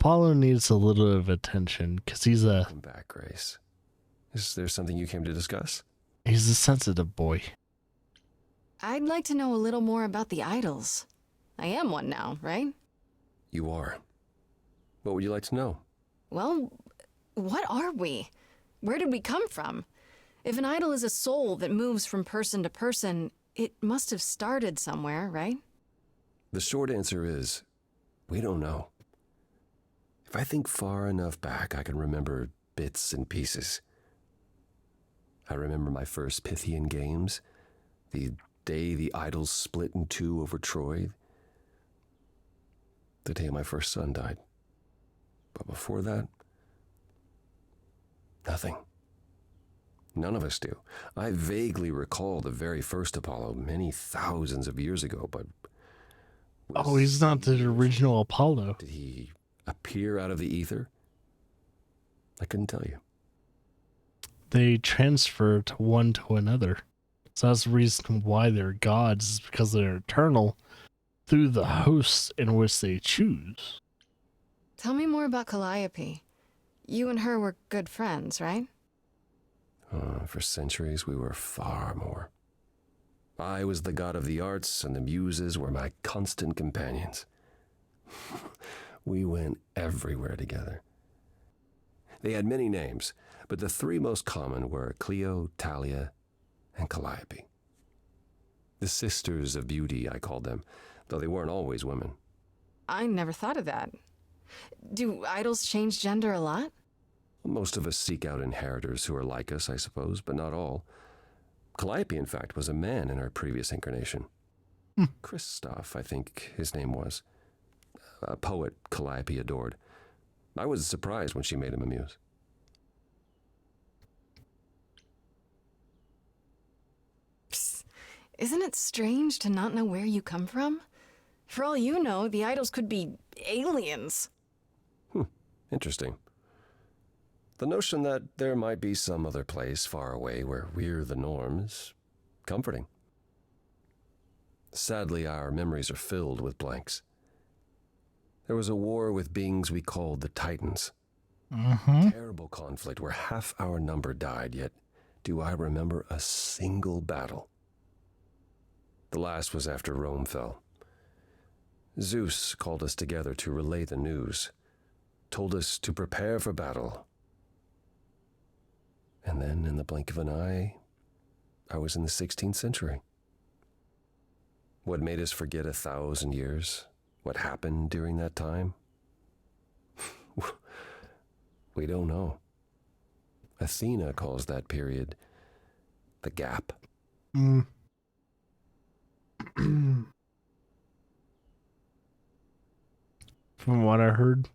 Apollo needs a little bit of attention because Welcome back, Grace. Is there something you came to discuss? he's a sensitive boy. I'd like to know a little more about the idols. I am one now, right? You are. What would you like to know? Well, what are we? Where did we come from? If an idol is a soul that moves from person to person, it must have started somewhere, right? The short answer is, we don't know. If I think far enough back, I can remember bits and pieces. I remember my first Pythian games, the day the idols split in two over Troy, the day my first son died. But before that, nothing. None of us do. I vaguely recall the very first Apollo many thousands of years ago, but... Oh, he's not the original Apollo. Did he appear out of the ether? I couldn't tell you. They transfer to one to another. So that's the reason why they're gods, is because they're eternal through the hosts in which they choose. Tell me more about Calliope. You and her were good friends, right? For centuries, we were far more. I was the god of the arts, and the muses were my constant companions. We went everywhere together. They had many names, but the three most common were Clio, Talia, and Calliope. The sisters of beauty, I called them, though they weren't always women. I never thought of that. Do idols change gender a lot? Most of us seek out inheritors who are like us, I suppose, but not all. Calliope, in fact, was a man in her previous incarnation. Christoph, I think his name was. A poet Calliope adored. I was surprised when she made him a muse. Psst. Isn't it strange to not know where you come from? For all you know, the idols could be aliens. Interesting. The notion that there might be some other place far away where we're the norm is comforting. Sadly, our memories are filled with blanks. There was a war with beings we called the Titans. Terrible conflict where half our number died, yet do I remember a single battle. The last was after Rome fell. Zeus called us together to relay the news, told us to prepare for battle. And then, in the blink of an eye, I was in the 16th century. What made us forget 1,000 years? What happened during that time? We don't know. Athena calls that period the gap. From what I heard,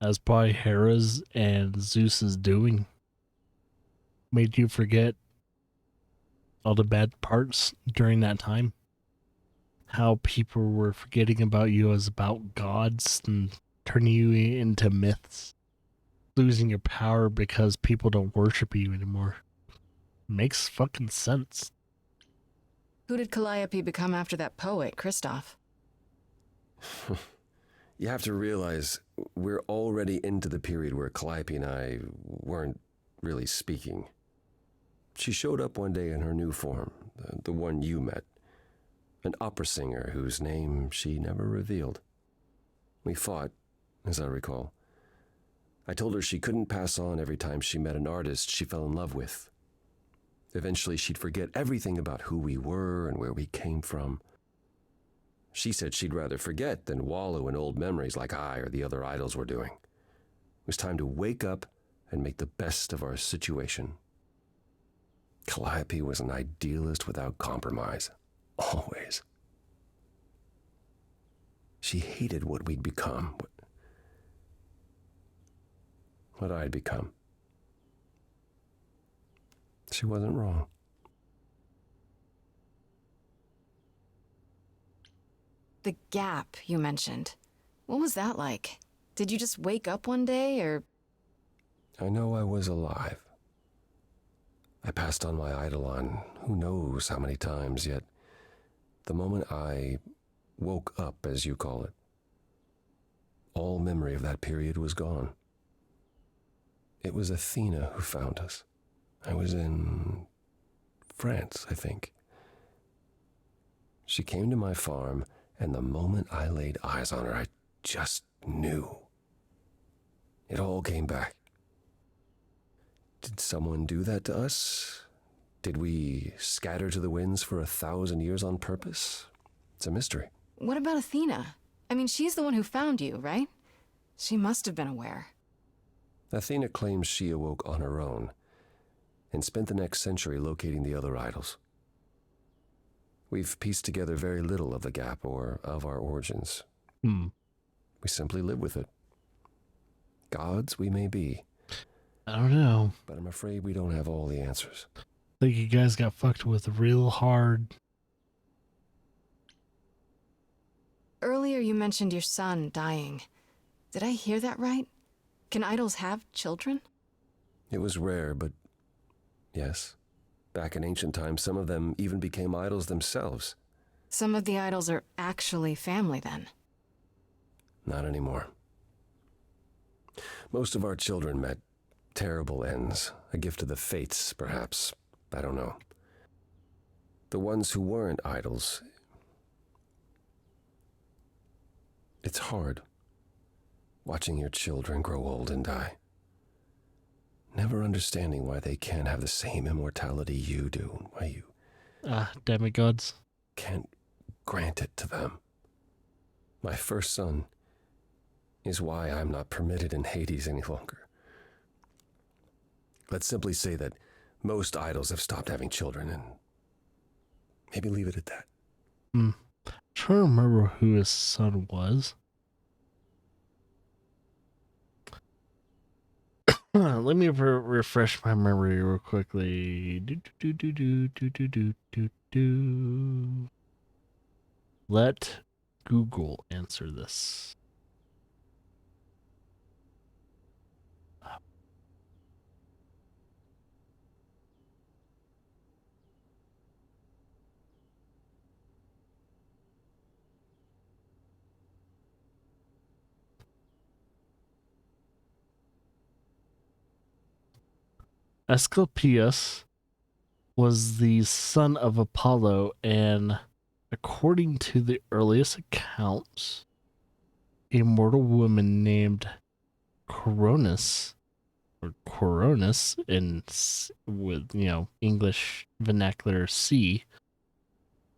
that's probably Hera's and Zeus's doing. Made you forget all the bad parts during that time. How people were forgetting about you as about gods and turning you into myths. Losing your power because people don't worship you anymore. Makes fucking sense. Who did Calliope become after that poet, Christoph? You have to realize we're already into the period where Calliope and I weren't really speaking. She showed up one day in her new form, the one you met. An opera singer whose name she never revealed. We fought, as I recall. I told her she couldn't pass on every time she met an artist she fell in love with. Eventually she'd forget everything about who we were and where we came from. She said she'd rather forget than wallow in old memories like I or the other idols were doing. It was time to wake up and make the best of our situation. Calliope was an idealist without compromise. Always. She hated what we'd become. What I'd become. She wasn't wrong. The gap you mentioned. What was that like? Did you just wake up one day, or... I know I was alive. I passed on my eidolon who knows how many times, yet the moment I woke up, as you call it, all memory of that period was gone. It was Athena who found us. I was in France, I think. She came to my farm, and the moment I laid eyes on her, I just knew. It all came back. Did someone do that to us? Did we scatter to the winds for 1,000 years on purpose? It's a mystery. What about Athena? I mean, she's the one who found you, right? She must have been aware. Athena claims she awoke on her own and spent the next century locating the other idols. We've pieced together very little of the gap or of our origins. We simply live with it. Gods we may be. I don't know. But I'm afraid we don't have all the answers. I think you guys got fucked with real hard. Earlier you mentioned your son dying. Did I hear that right? Can idols have children? It was rare, but yes. Back in ancient times, some of them even became idols themselves. Some of the idols are actually family then. Not anymore. Most of our children met terrible ends. A gift of the fates, perhaps. I don't know. The ones who weren't idols. It's hard watching your children grow old and die. Never understanding why they can't have the same immortality you do, why you Demigods. can't grant it to them. My first son is why I'm not permitted in Hades any longer. Let's simply say that most idols have stopped having children, and maybe leave it at that. I'm trying to remember who his son was. Let me refresh my memory real quickly. Let Google answer this. Asclepius was the son of Apollo, and according to the earliest accounts, a mortal woman named Coronis, or Coronis in with English vernacular C,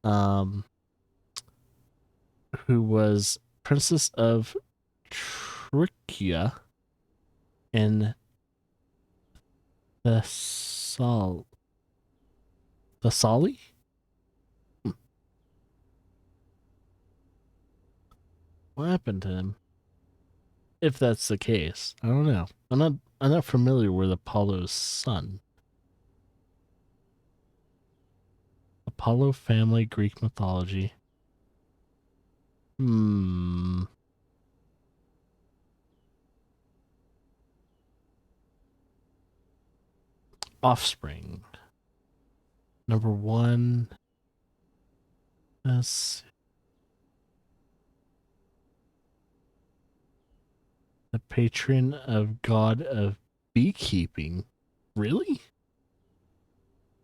who was princess of Trichia in Thessaly? What happened to him? If that's the case, I don't know. I'm not familiar with Apollo's son. Apollo family, Greek mythology. Offspring. Number 1. Let's see. The patron of god of beekeeping. Really?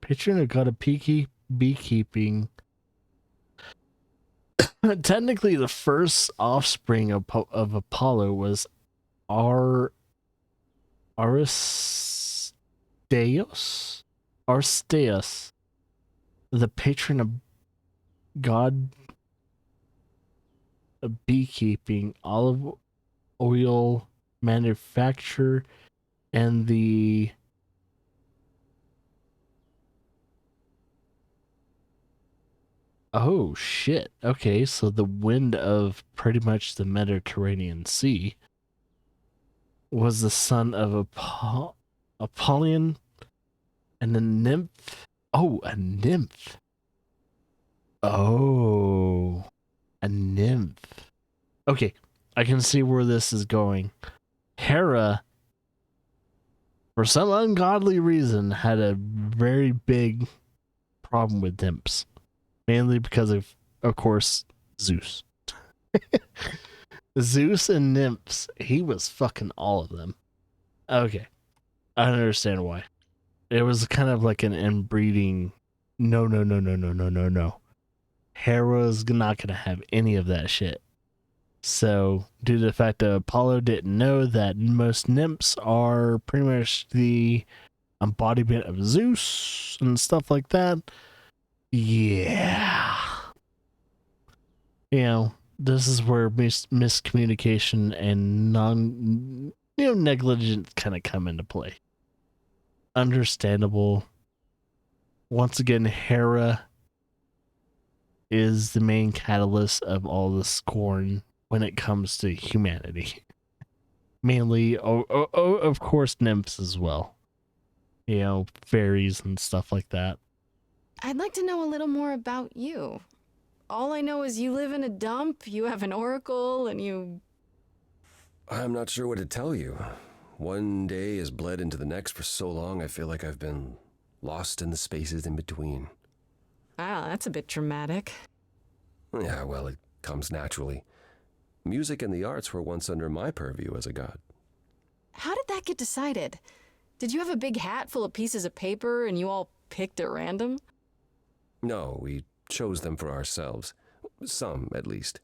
Patron of god of beekeeping. Technically, the first offspring of Apollo was Aristeus, the patron of god of beekeeping, olive oil manufacture, and the oh shit. Okay, so the wind of pretty much the Mediterranean Sea was the son of Apollyon and a nymph. Oh, a nymph. Oh, a nymph. Okay, I can see where this is going. Hera, for some ungodly reason, had a very big problem with nymphs. Mainly because of course, Zeus. Zeus and nymphs, he was fucking all of them. Okay, I understand why. It was kind of like an inbreeding. No, no, no, no, no, no, no, no. Hera's not gonna have any of that shit. So, due to the fact that Apollo didn't know that most nymphs are pretty much the embodiment of Zeus and stuff like that, yeah. This is where miscommunication and negligence kind of come into play. Understandable. Once again, Hera is the main catalyst of all the scorn when it comes to humanity. Mainly, of course, nymphs as well. Fairies and stuff like that. I'd like to know a little more about you. All I know is you live in a dump, you have an oracle, and you... I'm not sure what to tell you. One day has bled into the next for so long, I feel like I've been lost in the spaces in between. Wow, that's a bit dramatic. Yeah, well, it comes naturally. Music and the arts were once under my purview as a god. How did that get decided? Did you have a big hat full of pieces of paper and you all picked at random? No, we chose them for ourselves. Some, at least.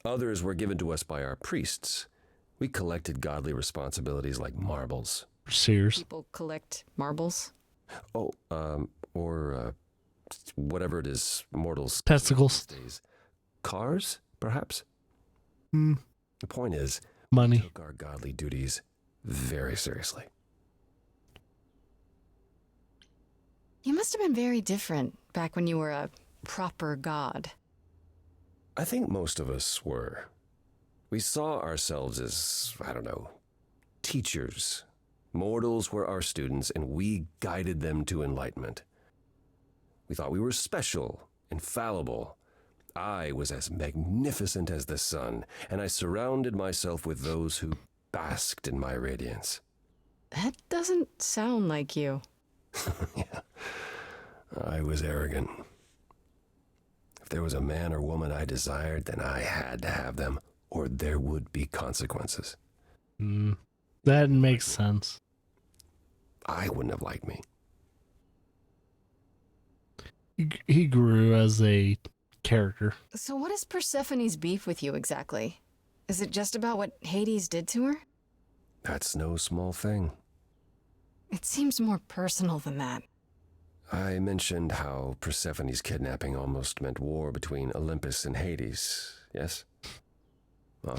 Others were given to us by our priests. We collected godly responsibilities like marbles. Sears. People collect marbles? Oh, or whatever it is mortals... Testicles. these days. Cars, perhaps? Hmm. The point is, Money. we took our godly duties very seriously. You must have been very different back when you were a proper god. I think most of us were. We saw ourselves as, I don't know, teachers. Mortals were our students, and we guided them to enlightenment. We thought we were special, infallible. I was as magnificent as the sun, and I surrounded myself with those who basked in my radiance. That doesn't sound like you. Yeah, I was arrogant. If there was a man or woman I desired, then I had to have them, or there would be consequences. That makes sense. I wouldn't have liked me. He grew as a character. So what is Persephone's beef with you exactly? Is it just about what Hades did to her? That's no small thing. It seems more personal than that. I mentioned how Persephone's kidnapping almost meant war between Olympus and Hades, yes? Well,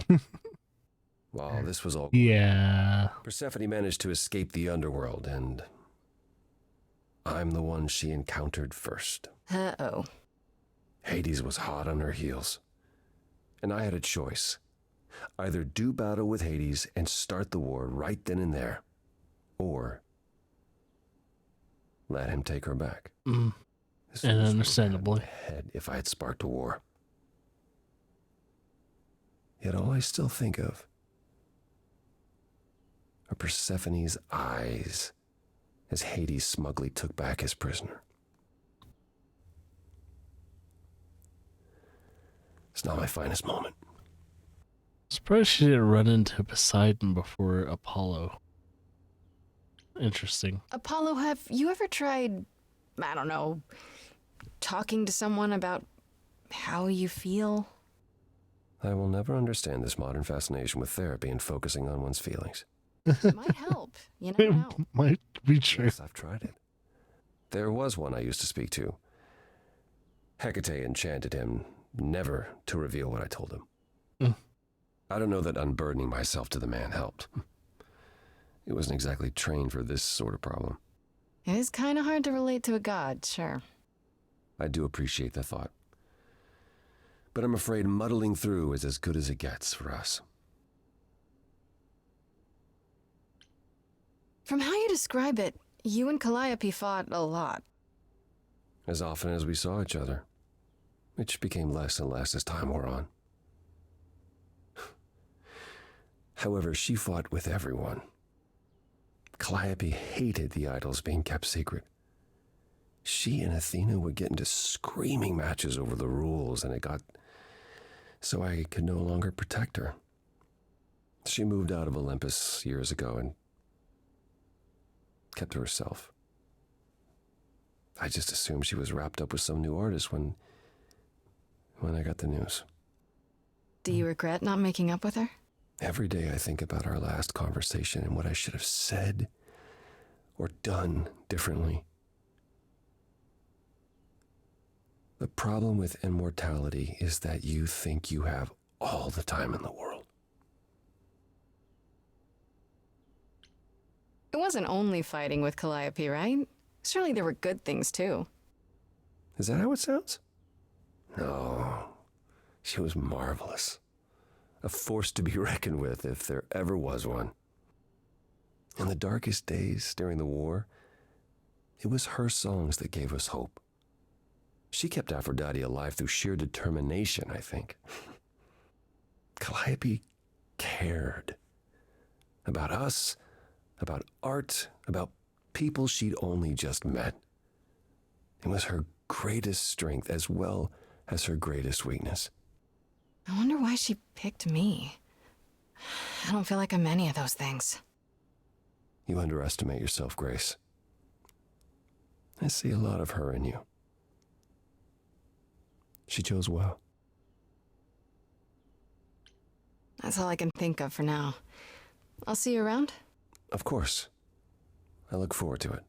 while this was all... Yeah. Persephone managed to escape the underworld, and I'm the one she encountered first. Uh-oh. Hades was hot on her heels, and I had a choice. Either do battle with Hades and start the war right then and there, or let him take her back. This And was understandably. head if I had sparked a war. Yet all I still think of are Persephone's eyes as Hades smugly took back his prisoner. It's not my finest moment. Surprised she didn't run into Poseidon before Apollo. Interesting. Apollo, have you ever tried, I don't know, talking to someone about how you feel? I will never understand this modern fascination with therapy and focusing on one's feelings. It might help. You never know. It might be true. Yes, I've tried it. There was one I used to speak to. Hecate enchanted him never to reveal what I told him. I don't know that unburdening myself to the man helped. He wasn't exactly trained for this sort of problem. It is kind of hard to relate to a god, sure. I do appreciate the thought. But I'm afraid muddling through is as good as it gets for us. From how you describe it, you and Calliope fought a lot. As often as we saw each other, which became less and less as time wore on. However, she fought with everyone. Calliope hated the idols being kept secret. She and Athena would get into screaming matches over the rules, and it got so I could no longer protect her. She moved out of Olympus years ago and kept to herself. I just assumed she was wrapped up with some new artist when I got the news. Do you regret not making up with her? Every day I think about our last conversation and what I should have said or done differently. The problem with immortality is that you think you have all the time in the world. It wasn't only fighting with Calliope, right? Surely there were good things too. Is that how it sounds? No, she was marvelous. A force to be reckoned with if there ever was one. In the darkest days during the war, it was her songs that gave us hope. She kept Aphrodite alive through sheer determination, I think. Calliope cared about us, about art, about people she'd only just met. It was her greatest strength as well as her greatest weakness. I wonder why she picked me. I don't feel like I'm any of those things. You underestimate yourself, Grace. I see a lot of her in you. She chose well. That's all I can think of for now. I'll see you around. Of course. I look forward to it.